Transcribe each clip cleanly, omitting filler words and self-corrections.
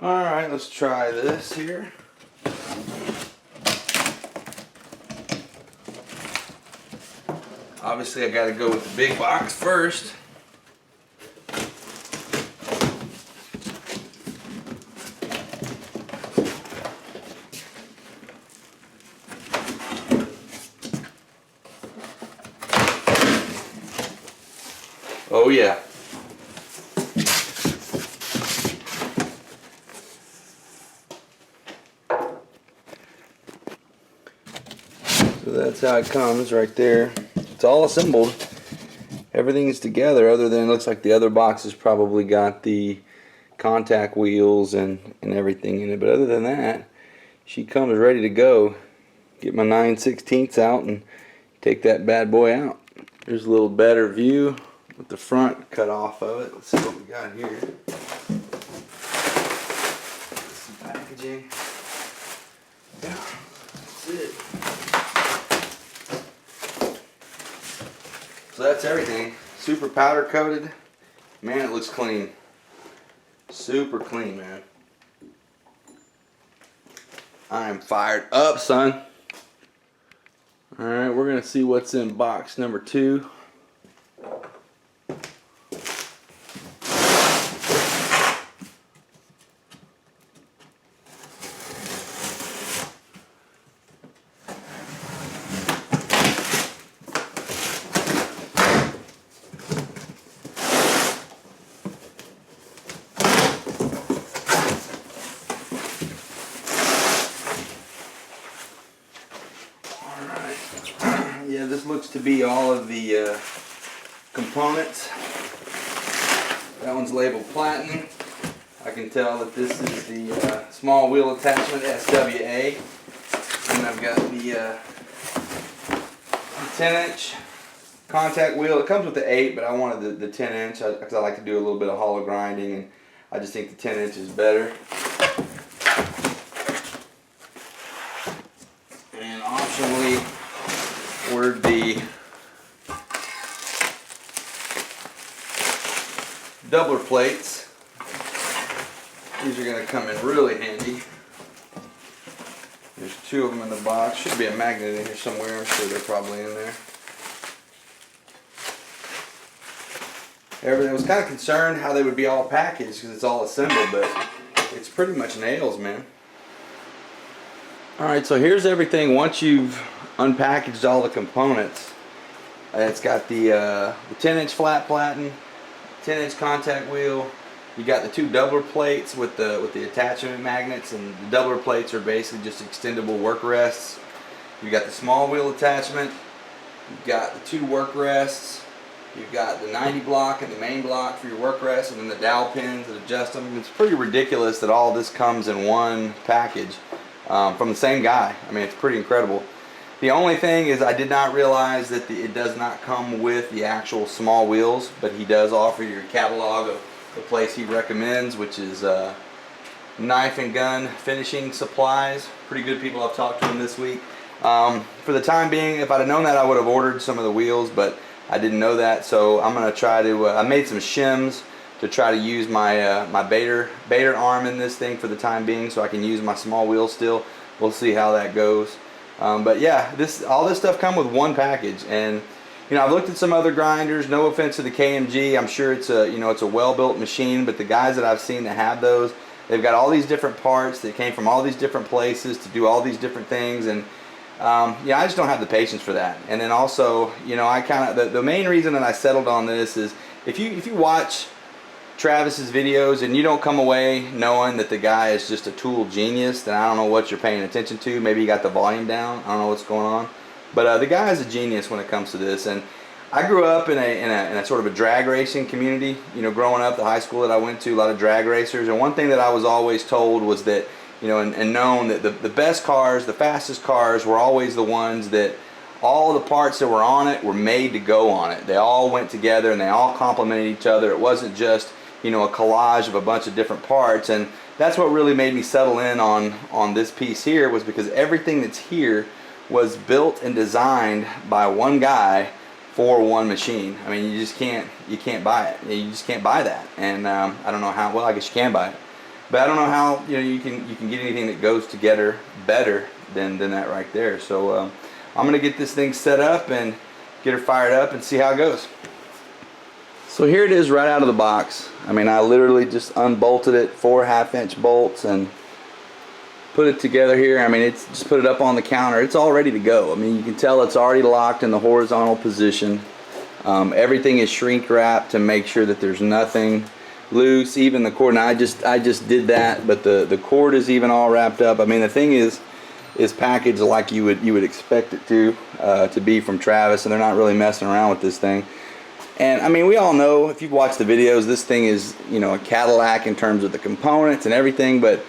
Alright, let's try this here. Obviously I gotta go with the big box first. Oh yeah. So that's how it comes right there. It's all assembled. Everything's together other than it looks like the other box has probably got the contact wheels and everything in it. But other than that, she comes ready to go. Get my 9/16 out and take that bad boy out. There's a little better view with the front cut off of it. Let's see what we got here. Some packaging. Yeah, that's it. So that's everything. Super powder coated. Man, it looks clean. Super clean, man. I am fired up, son. Alright, we're going to see what's in box number 2. Yeah, this looks to be all of the components. That one's labeled platinum. I can tell that this is the small wheel attachment, SWA. And I've got the 10-inch contact wheel. It comes with the 8, but I wanted the 10-inch because I like to do a little bit of hollow grinding, and I just think the 10-inch is better. And optionally, ordered the doubler plates. These are going to come in really handy. There's 2 of them in the box. Should be a magnet in here somewhere. I'm sure they're probably in there. I was kind of concerned how they would be all packaged because it's all assembled, but it's pretty much nails, man. Alright, so here's everything once you've unpackaged all the components. It's got the 10-inch flat platen, 10-inch contact wheel. You got the 2 doubler plates with the attachment magnets, and the doubler plates are basically just extendable work rests. You got the small wheel attachment. You've got the 2 work rests. You've got the 90 block and the main block for your work rests, and then the dowel pins that adjust them. It's pretty ridiculous that all this comes in one package from the same guy. I mean, it's pretty incredible. The only thing is I did not realize that it does not come with the actual small wheels, but he does offer your catalog of the place he recommends, which is Knife and Gun Finishing Supplies. Pretty good people. I've talked to them this week. For the time being, if I'd have known that, I would have ordered some of the wheels, but I didn't know that, so I'm going to try to, I made some shims to try to use my my baiter arm in this thing for the time being, so I can use my small wheel still. We'll see how that goes. But yeah, all this stuff come with one package, and you know, I've looked at some other grinders. No offense to the KMG, I'm sure it's a it's a well-built machine, but the guys that I've seen that have those, they've got all these different parts that came from all these different places to do all these different things, and yeah, I just don't have the patience for that. And then also, you know, I kind of the main reason that I settled on this is if you watch Travis's videos and you don't come away knowing that the guy is just a tool genius, then I don't know what you're paying attention to. Maybe you got the volume down. I don't know what's going on. But the guy is a genius when it comes to this. And I grew up in a sort of a drag racing community. You know, growing up, the high school that I went to, a lot of drag racers. And one thing that I was always told was that, you know, and known that the best cars, the fastest cars were always the ones that all the parts that were on it were made to go on it. They all went together and they all complemented each other. It wasn't just, you know, a collage of a bunch of different parts. And that's what really made me settle in on this piece here, was because everything that's here was built and designed by one guy for one machine. I mean, you can't buy it. You just can't buy that. And I don't know how, well, I guess you can buy it. But I don't know how you can get anything that goes together better than that right there. So I'm gonna get this thing set up and get her fired up and see how it goes. So here it is right out of the box. I mean, I literally just unbolted it, 4 1/2-inch bolts, and put it together here. I mean, it's just put it up on the counter. It's all ready to go. I mean, you can tell it's already locked in the horizontal position. Everything is shrink wrapped to make sure that there's nothing loose. Even the cord. Now I just did that, but the cord is even all wrapped up. I mean, the thing is packaged like you would expect it to be from Travis, and they're not really messing around with this thing. And I mean, we all know, if you've watched the videos, this thing is, a Cadillac in terms of the components and everything, but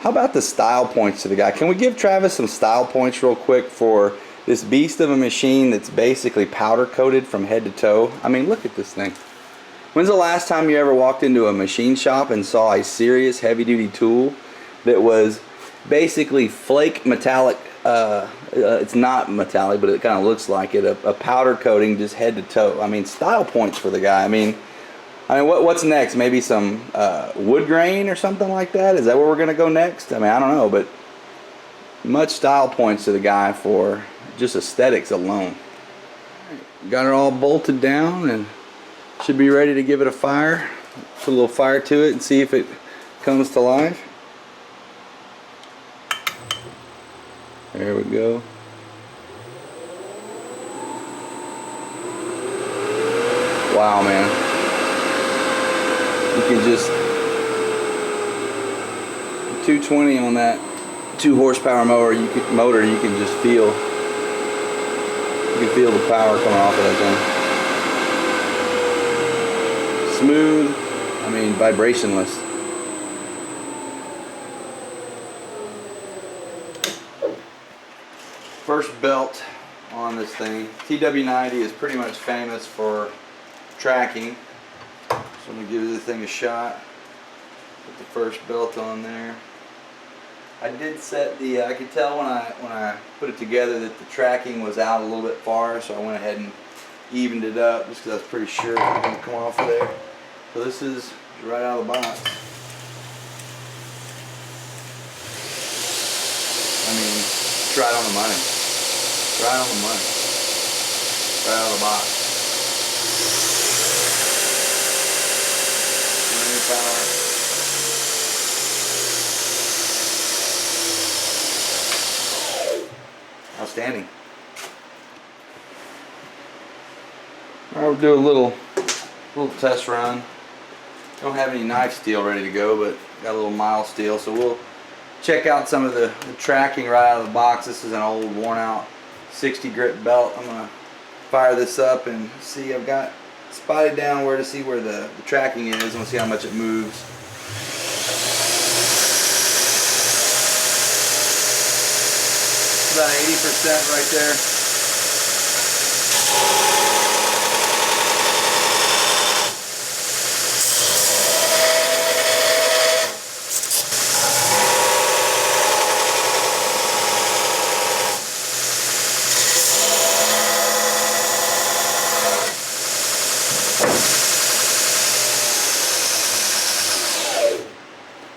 how about the style points to the guy? Can we give Travis some style points real quick for this beast of a machine that's basically powder coated from head to toe? I mean, look at this thing. When's the last time you ever walked into a machine shop and saw a serious heavy-duty tool that was basically flake metallic? It's not metallic, but it kind of looks like it. A powder coating, just head to toe. I mean, style points for the guy. I mean, what's next? Maybe some wood grain or something like that? Is that where we're going to go next? I mean, I don't know, but much style points to the guy for just aesthetics alone. Got it all bolted down and should be ready to give it a fire. Put a little fire to it and see if it comes to life. There we go. Wow, man. You can just 220 on that 2 horsepower motor. You can just feel. You can feel the power coming off of that thing. Smooth. I mean, vibrationless. First belt on this thing. TW-90 is pretty much famous for tracking, so I'm going to give this thing a shot. Put the first belt on there. I did set the, I could tell when I put it together that the tracking was out a little bit far, so I went ahead and evened it up just because I was pretty sure it was going to come off of there. So this is right out of the box. I mean, it's right on the money. Right on the money. Right out of the box. Plenty of power. Outstanding. Alright, we'll do a little test run. Don't have any knife steel ready to go, but got a little mild steel, so we'll check out some of the tracking right out of the box. This is an old worn out 60 grit belt. I'm going to fire this up and see. I've got spotted down where to see where the tracking is. I'm going to see how much it moves. About 80% right there.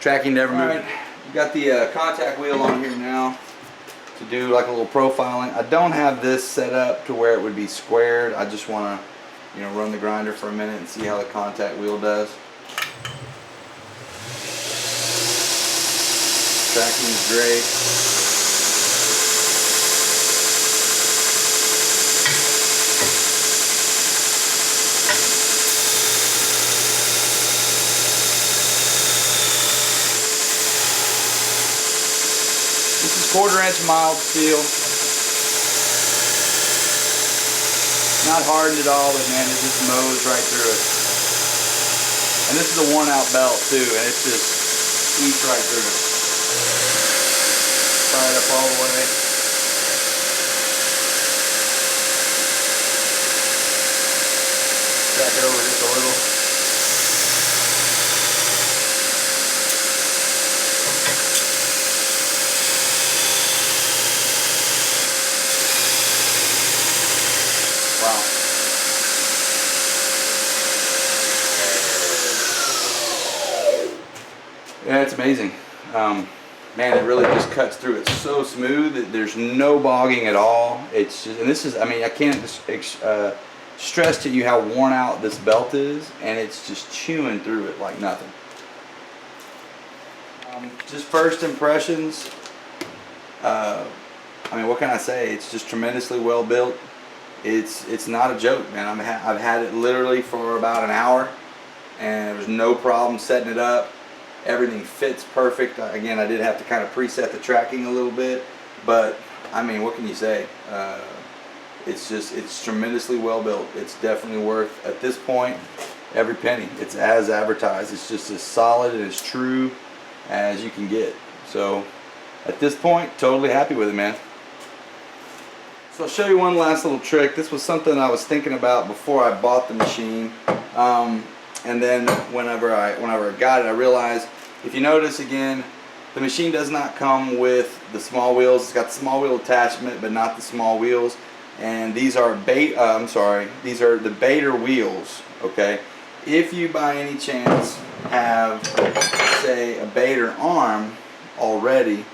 Tracking never moved. Alright, we got the contact wheel on here now to do like a little profiling. I don't have this set up to where it would be squared. I just want to, run the grinder for a minute and see how the contact wheel does. Tracking is great. This is 1/4-inch mild steel. Not hardened at all, but man, it just mows right through it. And this is a worn out belt too, and it's just eats right through it. Fire it up all the way. Back it over just a little. Wow. Yeah, it's amazing. Man, it really just cuts through. It's so smooth. There's no bogging at all. It's just, and this is, I mean, I can't stress to you how worn out this belt is, and it's just chewing through it like nothing. Just first impressions. I mean, what can I say? It's just tremendously well built. It's not a joke, man. I've had it literally for about an hour, and there's no problem setting it up. Everything fits perfect. Again, I did have to kind of preset the tracking a little bit, but I mean, what can you say? It's tremendously well built. It's definitely worth, at this point, every penny. It's as advertised. It's just as solid and as true as you can get. So at this point, totally happy with it, man. So I'll show you one last little trick. This was something I was thinking about before I bought the machine. And then whenever I got it, I realized, if you notice again, the machine does not come with the small wheels. It's got the small wheel attachment, but not the small wheels. And these are these are the Bader wheels. Okay, if you by any chance have, say, a Bader arm already,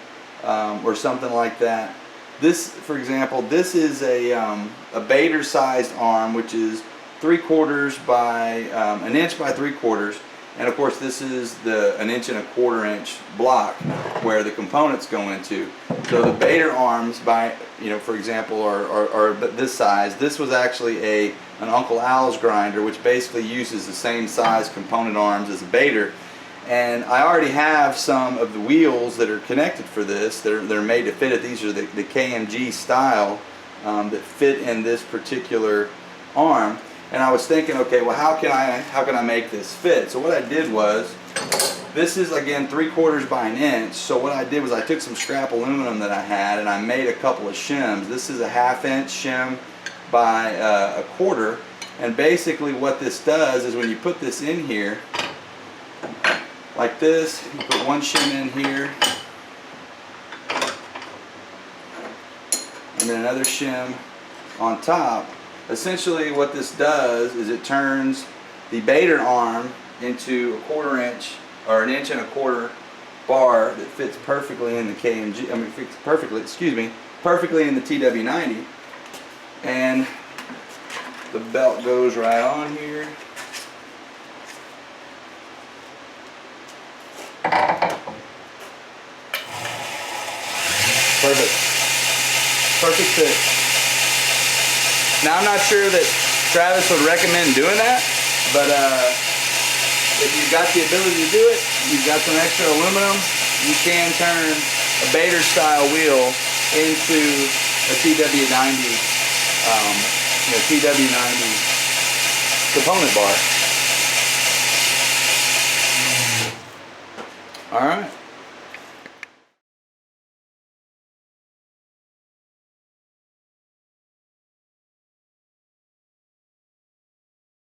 or something like that. This, for example, this is a Bader sized arm, which is 3/4 by an inch by 3/4, and of course this is an 1 1/4 block where the components go into. So the Bader arms, by for example, are this size. This was actually an Uncle Al's grinder, which basically uses the same size component arms as a Bader. And I already have some of the wheels that are connected for this. They're made to fit it. These are the KMG style that fit in this particular arm. And I was thinking, okay, well, how can I make this fit? So what I did was, this is again 3/4 by an inch. So what I did was I took some scrap aluminum that I had and I made a couple of shims. This is a 1/2 inch shim by 1/4. And basically what this does is, when you put this in here, like this, you put one shim in here, and then another shim on top. Essentially what this does is it turns the Bader arm into a 1/4 inch or an 1 1/4 bar that fits perfectly in the KMG, fits perfectly in the TW-90, and the belt goes right on here. Perfect fit. Now, I'm not sure that Travis would recommend doing that, but if you've got the ability to do it, you've got some extra aluminum, you can turn a Bader style wheel into a TW-90, TW-90 component bar. All right.